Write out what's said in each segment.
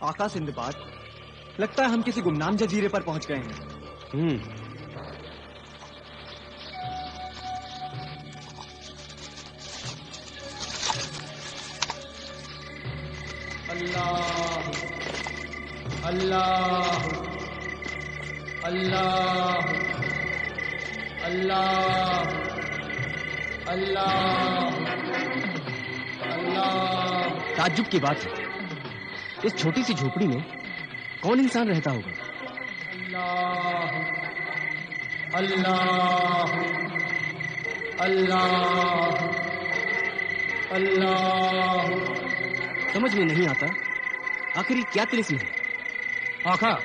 आका सिंदबाद, लगता है हम किसी गुमनाम जजीरे पर पहुंच गए हैं। अल्लाह अल्लाह अल्लाह अल्लाह अल्लाह अल्लाह। ताज्जुब की बात है, इस छोटी सी झोपड़ी में कौन इंसान रहता होगा? अल्लाह अल्लाह अल्लाह अल्लाह। समझ में नहीं आता आखिर ये क्या तिलिस्म है? आका,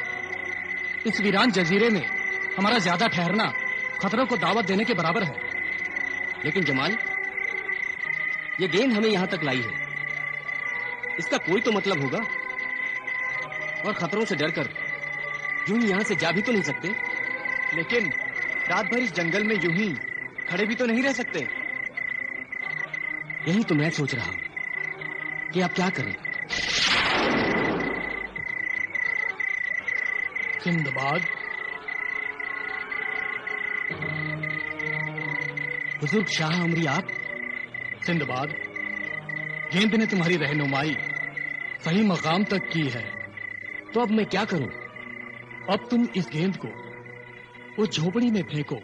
इस वीरान जजीरे में हमारा ज्यादा ठहरना खतरों को दावत देने के बराबर है। लेकिन जमाल, ये गेंद हमें यहां तक लाई है, इसका कोई तो मतलब होगा। और खतरों से डरकर यूं ही यहां से जा भी तो नहीं सकते। लेकिन रात भर इस जंगल में यूं ही खड़े भी तो नहीं रह सकते। यही तो मैं सोच रहा हूं कि आप क्या करें। सिंदबाद, हुजूर शाह अमरी आप? सिंदबाद, गेंद ने तुम्हारी रहनुमाई सही मकाम तक की है। तो अब मैं क्या करूं? अब तुम इस गेंद को उस झोपड़ी में फेंको।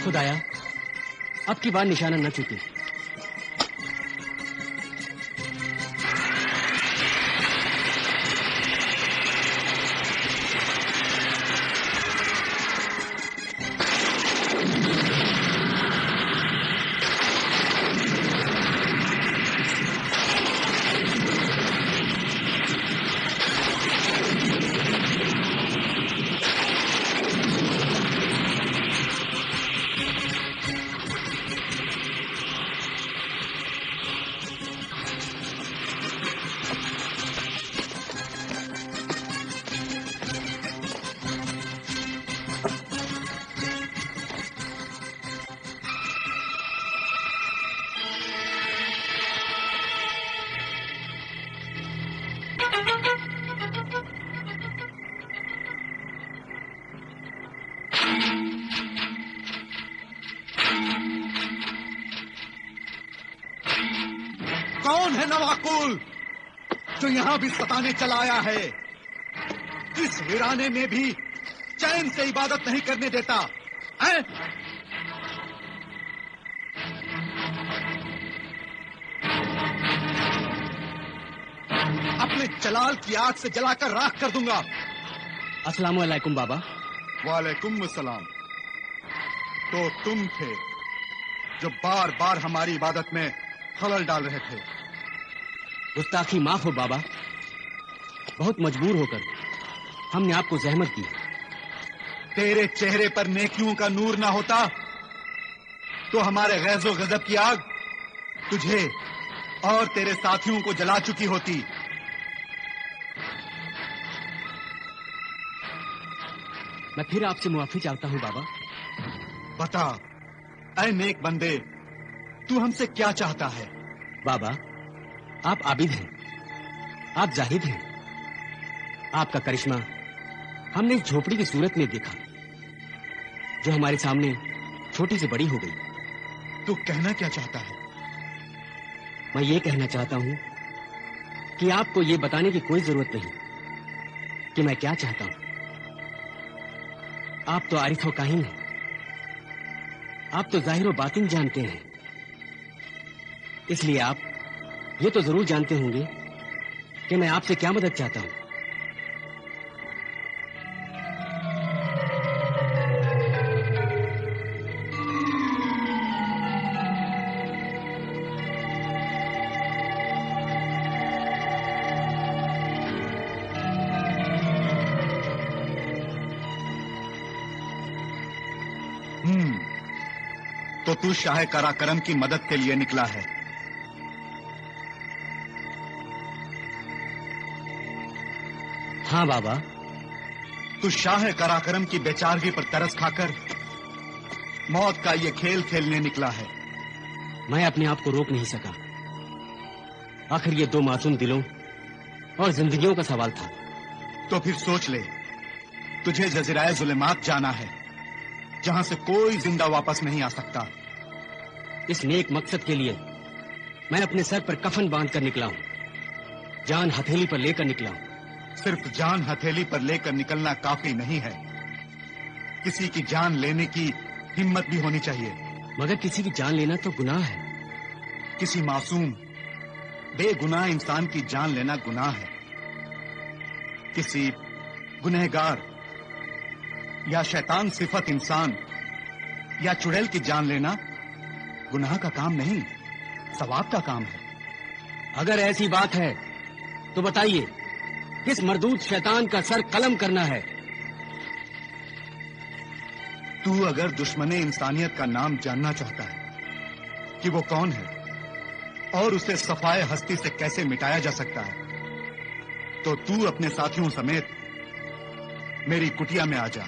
खुदाया, अब की बार निशाना न चूके। कौन है नवाकुल जो यहां भी सताने चला आया है? इस वीराने में भी चैन से इबादत नहीं करने देता है? अपने जलाल की आग से जलाकर राख कर दूंगा। अस्सलाम वालेकुम बाबा। वालेकुम सलाम। तो तुम थे जो बार बार हमारी इबादत में खलल डाल रहे थे। गुस्ताखी माफ हो बाबा, बहुत मजबूर होकर हमने आपको जहमत दी। तेरे चेहरे पर नेकियों का नूर ना होता तो हमारे गैज़ो गजब की आग तुझे और तेरे साथियों को जला चुकी होती। मैं फिर आपसे मुआफी चाहता हूं बाबा। बता ऐ नेक बंदे, तू हमसे क्या चाहता है? बाबा, आप आबिद हैं, आप जाहिद हैं। आपका करिश्मा हमने इस झोपड़ी की सूरत में देखा जो हमारे सामने छोटी से बड़ी हो गई। तू कहना क्या चाहता है? मैं ये कहना चाहता हूं कि आपको ये बताने की कोई जरूरत नहीं कि मैं क्या चाहता हूं। आप तो आरिफ व काहिन हैं, आप तो जाहिर व बातिन जानते हैं, इसलिए आप ये तो जरूर जानते होंगे कि मैं आपसे क्या मदद चाहता हूं। तो तू शाह कराकरम की मदद के लिए निकला है। हाँ बाबा। तू शाह कराकरम की बेचारगी पर तरस खाकर मौत का ये खेल खेलने निकला है। मैं अपने आप को रोक नहीं सका। आखिर ये दो मासूम दिलों और जिंदगियों का सवाल था। तो फिर सोच ले, तुझे जजीराए जुल्मात जाना है, जहां से कोई जिंदा वापस नहीं आ सकता। इस नेक मकसद के लिए मैं अपने सर पर कफन बांध कर निकला हूं, जान हथेली पर लेकर निकला हूं। सिर्फ जान हथेली पर लेकर निकलना काफी नहीं है, किसी की जान लेने की हिम्मत भी होनी चाहिए। मगर किसी की जान लेना तो गुनाह है। किसी मासूम बेगुनाह इंसान की जान लेना गुनाह है। किसी गुनहगार या शैतान सिफत इंसान या चुड़ैल की जान लेना गुनाह का काम नहीं, सवाब का काम है। अगर ऐसी बात है तो बताइए, किस मरदूद शैतान का सर कलम करना है? तू अगर दुश्मने इंसानियत का नाम जानना चाहता है कि वो कौन है और उसे सफाए हस्ती से कैसे मिटाया जा सकता है, तो तू अपने साथियों समेत मेरी कुटिया में आ जा।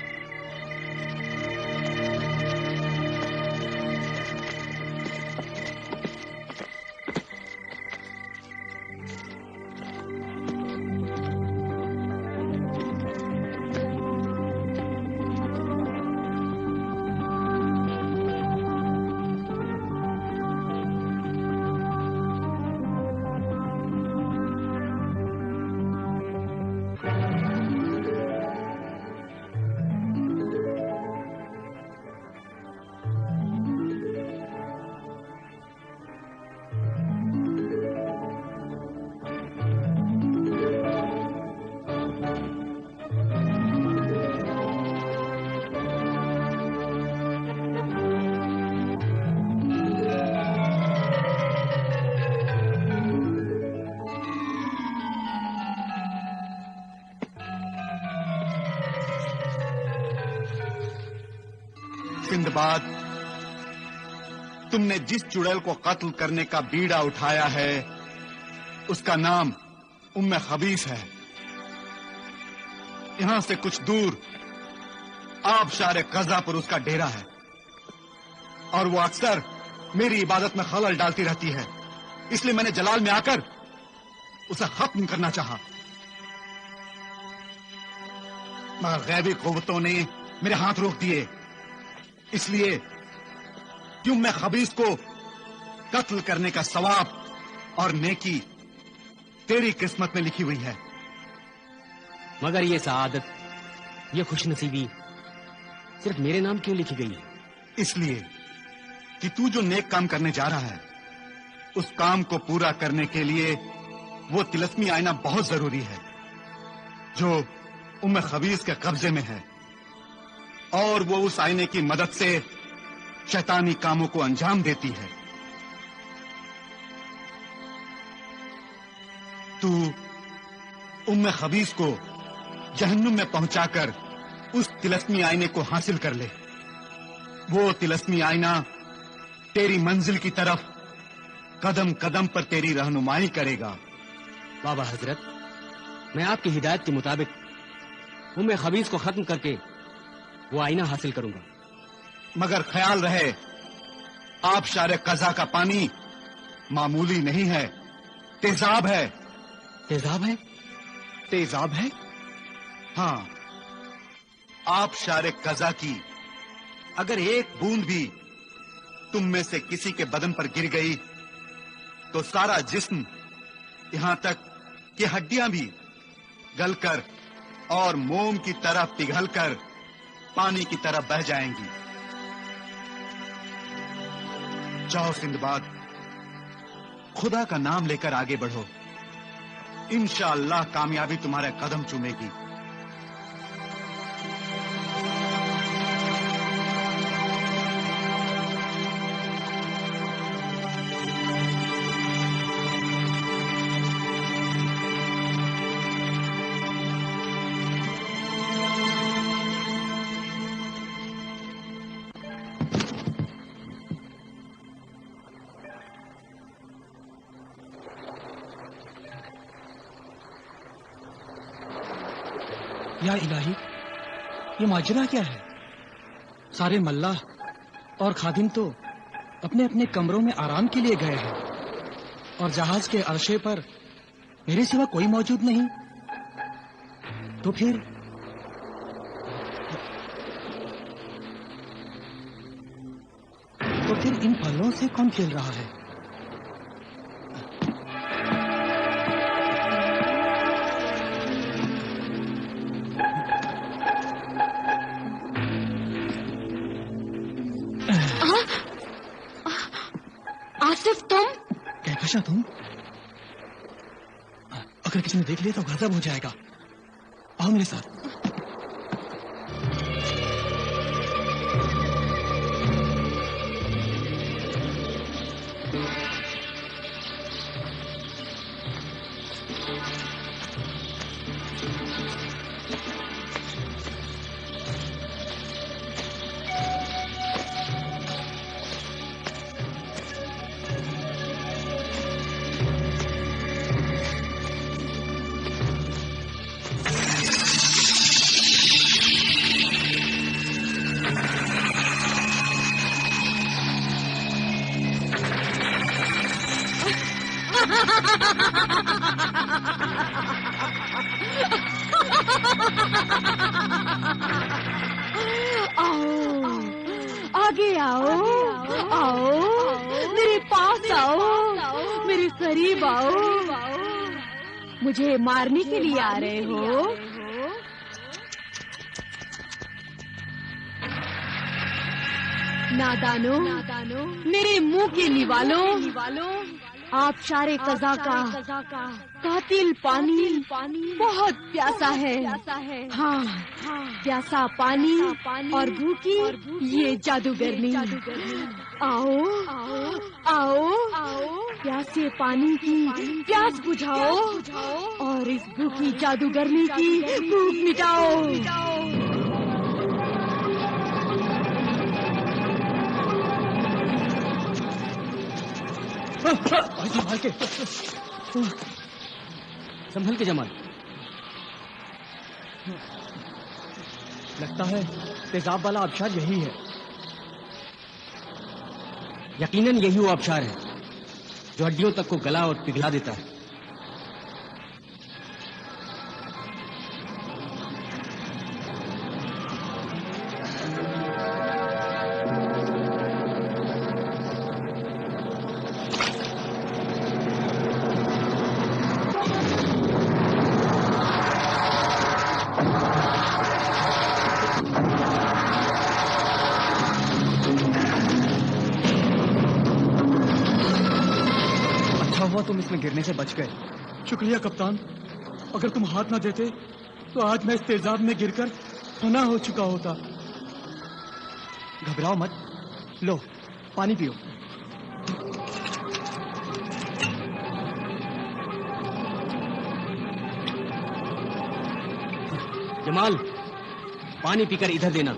सिंदबाद, तुमने जिस चुड़ैल को कत्ल करने का बीड़ा उठाया है, उसका नाम उम्मे खबीस है। यहां से कुछ दूर आबशार कज़ा पर उसका डेरा है और वो अक्सर मेरी इबादत में खलल डालती रहती है। इसलिए मैंने जलाल में आकर उसे खत्म करना चाहा, मगर गैबी कुव्वतों ने मेरे हाथ रोक दिए। इसलिए क्यों मैं खबीस को कत्ल करने का सवाब और नेकी तेरी किस्मत में लिखी हुई है। मगर ये सआदत, ये खुशनसीबी सिर्फ मेरे नाम क्यों लिखी गई है? इसलिए कि तू जो नेक काम करने जा रहा है, उस काम को पूरा करने के लिए वो तिलस्मी आईना बहुत जरूरी है, जो उम्मे खबीस के कब्जे में है, और वो उस आईने की मदद से शैतानी कामों को अंजाम देती है। तू उम्मे खबीस को जहन्नुम में पहुंचाकर उस तिलस्मी आईने को हासिल कर ले। वो तिलस्मी आईना तेरी मंजिल की तरफ कदम कदम पर तेरी रहनुमाई करेगा। बाबा हजरत, मैं आपकी हिदायत के मुताबिक उम्मे खबीस को खत्म करके वो आईना हासिल करूंगा। मगर ख्याल रहे, आबशार कज़ा का पानी मामूली नहीं है, तेजाब है। तेजाब है? तेजाब है? हाँ, आबशार कज़ा की अगर एक बूंद भी तुम में से किसी के बदन पर गिर गई तो सारा जिस्म, यहां तक कि हड्डियां भी गलकर और मोम की तरह पिघलकर पानी की तरह बह जाएंगी। जाओ सिंदबाद, खुदा का नाम लेकर आगे बढ़ो। इंशाअल्लाह कामयाबी तुम्हारे कदम चूमेगी। या इलाही, ये माजरा क्या है? सारे मल्लाह और खादिम तो अपने अपने कमरों में आराम के लिए गए हैं और जहाज के अर्शे पर मेरे सिवा कोई मौजूद नहीं। तो फिर इन पलों से कौन खेल रहा है? आसिफ, तुम? कहकशा, तुम? अगर किसी ने देख लिया तो गजब हो जाएगा। आओ मेरे साथ। आगे आओ, आओ, मेरे पास आओ, मेरे करीब आओ। मुझे मारने के लिए आ रहे हो? नादानो, मेरे मुंह के निवालो, आप शारे कज़ा का कातिल पानी बहुत प्यासा है। हाँ, प्यासा पानी और भूखी ये जादूगरनी। आओ, आओ, प्यासे पानी की प्यास बुझाओ और इस भूखी जादूगरनी की भूख मिटाओ। संभल के, संभल के जमाल। लगता है तेजाब वाला आबशार यही है। यकीनन यही वो आबशार है जो हड्डियों तक को गला और पिघला देता है। तुम इसमें गिरने से बच गए। शुक्रिया कप्तान, अगर तुम हाथ ना देते तो आज मैं इस तेजाब में गिरकर फना हो चुका होता। घबराओ मत, लो पानी पियो। जमाल, पानी पीकर इधर देना।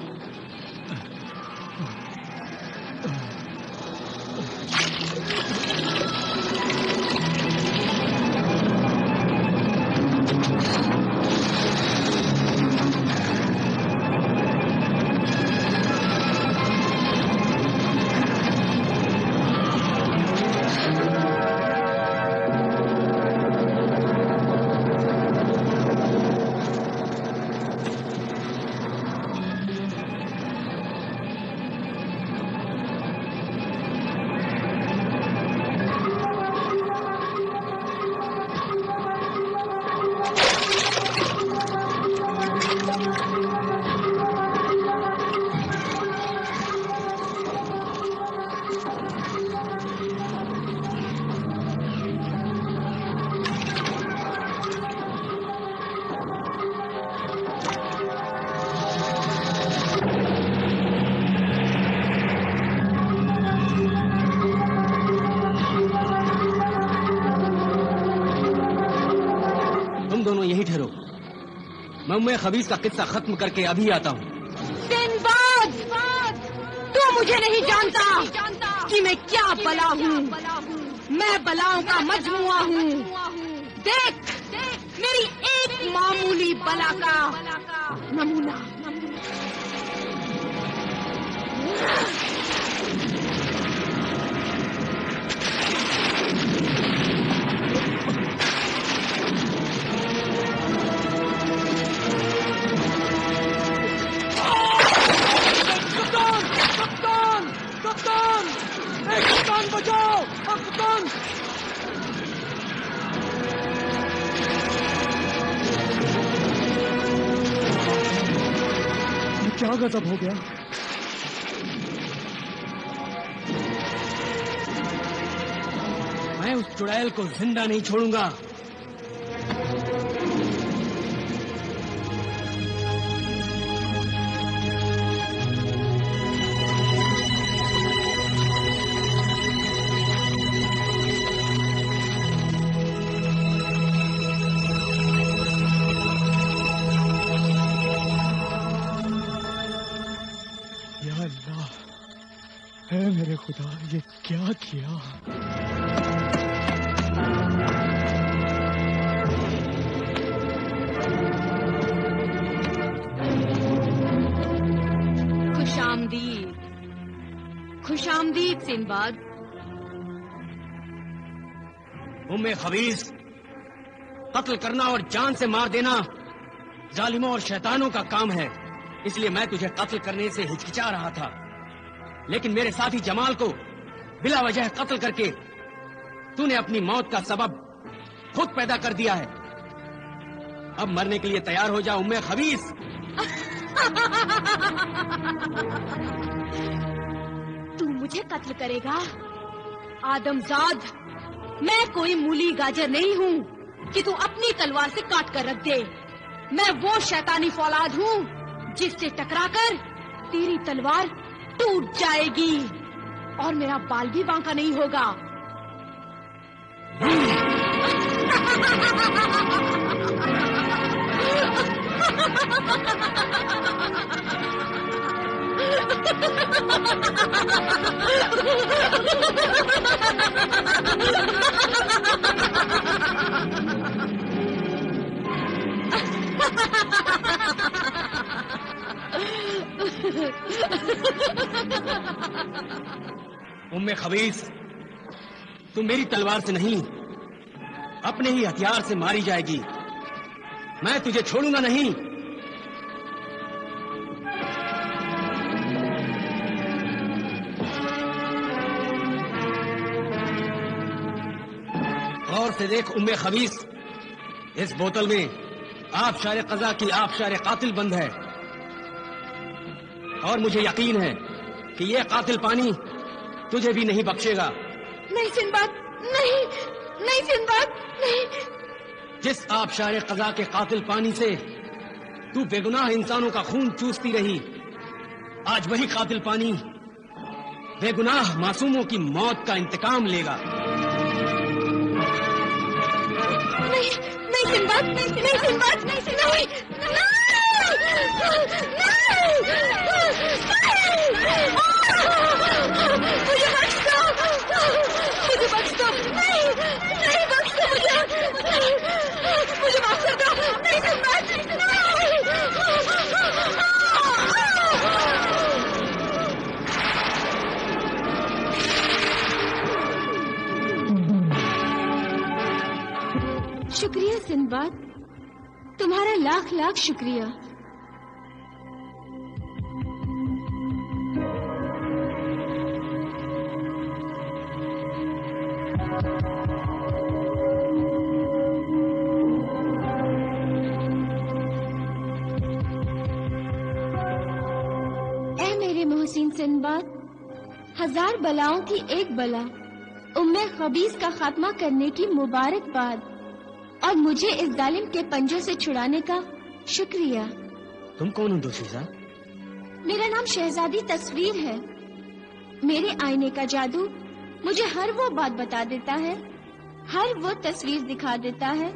यही ठहरो, मैं उम्मे खबीस का किस्सा खत्म करके अभी आता हूँ। सिंबाद, तू मुझे नहीं जानता कि मैं क्या बला हूँ। मैं बलाओं का मजमुआ हूँ। देख मेरी एक मामूली बला का नमूना। बचाओ कप्तान। क्या गजब हो गया। मैं उस चुड़ैल को जिंदा नहीं छोड़ूंगा। है मेरे खुदा, ये क्या किया। खुशामदीद, खुशामदीद सिंबाद। उम्मे खबीस, कत्ल करना और जान से मार देना जालिमों और शैतानों का काम है, इसलिए मैं तुझे कत्ल करने से हिचकिचा रहा था, लेकिन मेरे साथी जमाल को बिला वजह कत्ल करके तूने अपनी मौत का सबब खुद पैदा कर दिया है। अब मरने के लिए तैयार हो जा उम्मे खबीस। तू मुझे कत्ल करेगा आदमजाद। मैं कोई मूली गाजर नहीं हूँ कि तू अपनी तलवार से काट कर रख दे। मैं वो शैतानी फौलाद हूँ जिससे टकराकर तेरी तलवार टूट जाएगी और मेरा बाल भी बांका नहीं होगा। उम्मे खबीस, तू मेरी तलवार से नहीं अपने ही हथियार से मारी जाएगी। मैं तुझे छोड़ूंगा नहीं। गौर से देख उम्मे खबीस, इस बोतल में आबशार कज़ा की आबशार कातिल बंद है और मुझे यकीन है कि यह कातिल पानी तुझे भी नहीं बख्शेगा। नहीं सिंबाद, नहीं, नहीं सिंबाद, नहीं। जिस आबशार कज़ा के कातिल पानी से तू बेगुनाह इंसानों का खून चूसती रही, आज वही कातिल पानी बेगुनाह मासूमों की मौत का इंतकाम लेगा। नहीं, नहीं सिंबाद, नहीं सिंबाद, नहीं सिंबाद, मुझे बख्श दो, मुझे बख्श दो, नहीं, नहीं बख्श दो मुझे माफ कर दो, नहीं सिंबाद, शुक्रिया सिंबाद, तुम्हारा लाख लाख शुक्रिया। ऐ मेरे मोहसिन सिंबाद, हजार बलाओं की एक बला उम्मे खबीस का खात्मा करने की मुबारकबाद और मुझे इस जालिम के पंजों से छुड़ाने का शुक्रिया। तुम कौन हो दोशीज़ा? मेरा नाम शहजादी तस्वीर है। मेरे आईने का जादू मुझे हर वो बात बता देता है, हर वो तस्वीर दिखा देता है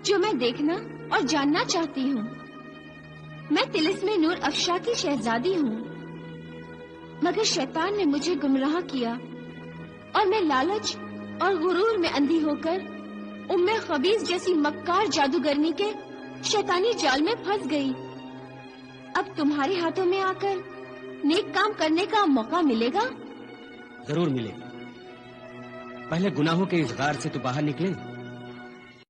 जो मैं देखना और जानना चाहती हूँ। मैं तिलिस्मे नूर अफशा की शहजादी हूँ, मगर शैतान ने मुझे गुमराह किया और मैं लालच और गुरूर में अंधी होकर उम्मे खबीस जैसी मक्कार जादूगरनी के शैतानी जाल में फंस गई। अब तुम्हारे हाथों में आकर नेक काम करने का मौका मिलेगा? जरूर मिलेगा। पहले गुनाहों के इस गार से तो बाहर निकले,